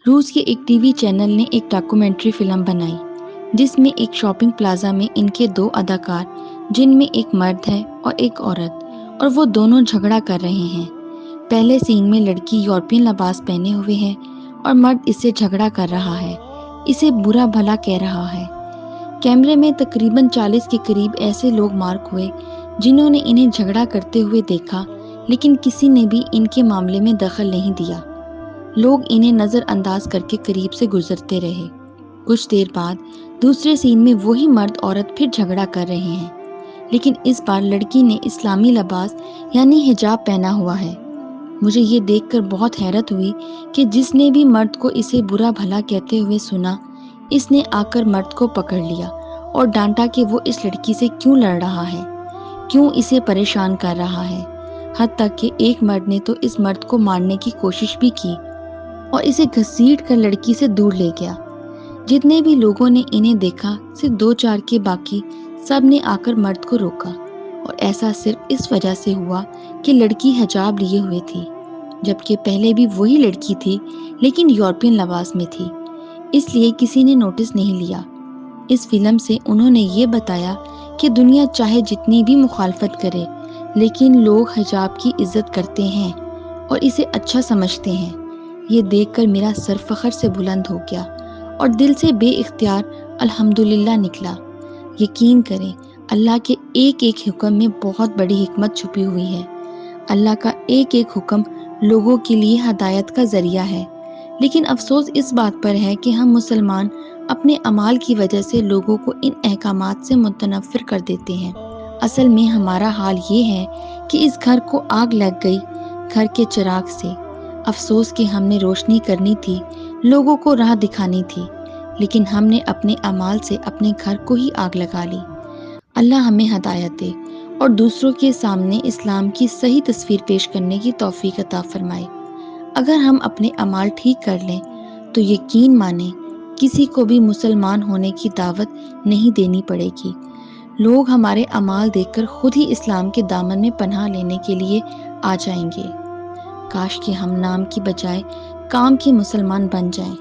روس کے ایک ٹی وی چینل نے ایک ڈاکومنٹری فلم بنائی جس میں ایک شاپنگ پلازا میں ان کے دو اداکار، جن میں ایک مرد ہے اور ایک عورت، اور وہ دونوں جھگڑا کر رہے ہیں۔ پہلے سین میں لڑکی یورپین لباس پہنے ہوئے ہے اور مرد اس سے جھگڑا کر رہا ہے، اسے برا بھلا کہہ رہا ہے۔ کیمرے میں تقریباً 40 کے قریب ایسے لوگ مارک ہوئے جنہوں نے انہیں جھگڑا کرتے ہوئے دیکھا، لیکن کسی نے بھی ان کے معاملے میں دخل نہیں دیا۔ لوگ انہیں نظر انداز کر کے قریب سے گزرتے رہے۔ کچھ دیر بعد دوسرے سین میں وہی مرد عورت پھر جھگڑا کر رہے ہیں، لیکن اس بار لڑکی نے اسلامی لباس یعنی حجاب پہنا ہوا ہے۔ مجھے یہ دیکھ کر بہت حیرت ہوئی کہ جس نے بھی مرد کو اسے برا بھلا کہتے ہوئے سنا، اس نے آ کر مرد کو پکڑ لیا اور ڈانٹا کہ وہ اس لڑکی سے کیوں لڑ رہا ہے، کیوں اسے پریشان کر رہا ہے۔ حتیٰ کہ ایک مرد نے تو اس مرد کو مارنے کی کوشش بھی کی اور اسے گھسیٹ کر لڑکی سے دور لے گیا۔ جتنے بھی لوگوں نے انہیں دیکھا، صرف 2-4 کے باقی سب نے آ کر مرد کو روکا، اور ایسا صرف اس وجہ سے ہوا کہ لڑکی حجاب لیے ہوئے تھی، جبکہ پہلے بھی وہی لڑکی تھی لیکن یورپین لباس میں تھی، اس لیے کسی نے نوٹس نہیں لیا۔ اس فلم سے انہوں نے یہ بتایا کہ دنیا چاہے جتنی بھی مخالفت کرے، لیکن لوگ حجاب کی عزت کرتے ہیں اور اسے اچھا سمجھتے ہیں۔ یہ دیکھ کر میرا سر فخر سے بلند ہو گیا اور دل سے بے اختیار الحمدللہ نکلا۔ یقین کریں، اللہ کے ایک ایک حکم میں بہت بڑی حکمت چھپی ہوئی ہے۔ اللہ کا ایک ایک حکم لوگوں کے لیے ہدایت کا ذریعہ ہے، لیکن افسوس اس بات پر ہے کہ ہم مسلمان اپنے اعمال کی وجہ سے لوگوں کو ان احکامات سے متنفر کر دیتے ہیں۔ اصل میں ہمارا حال یہ ہے کہ اس گھر کو آگ لگ گئی گھر کے چراغ سے۔ افسوس کہ ہم نے روشنی کرنی تھی، لوگوں کو راہ دکھانی تھی، لیکن ہم نے اپنے اعمال سے اپنے گھر کو ہی آگ لگا لی۔ اللہ ہمیں ہدایت دے اور دوسروں کے سامنے اسلام کی صحیح تصویر پیش کرنے کی توفیق عطا فرمائے۔ اگر ہم اپنے اعمال ٹھیک کر لیں تو یقین مانیں کسی کو بھی مسلمان ہونے کی دعوت نہیں دینی پڑے گی۔ لوگ ہمارے اعمال دیکھ کر خود ہی اسلام کے دامن میں پناہ لینے کے لیے آ جائیں گے۔ کاش کہ ہم نام کی بجائے کام کے مسلمان بن جائیں۔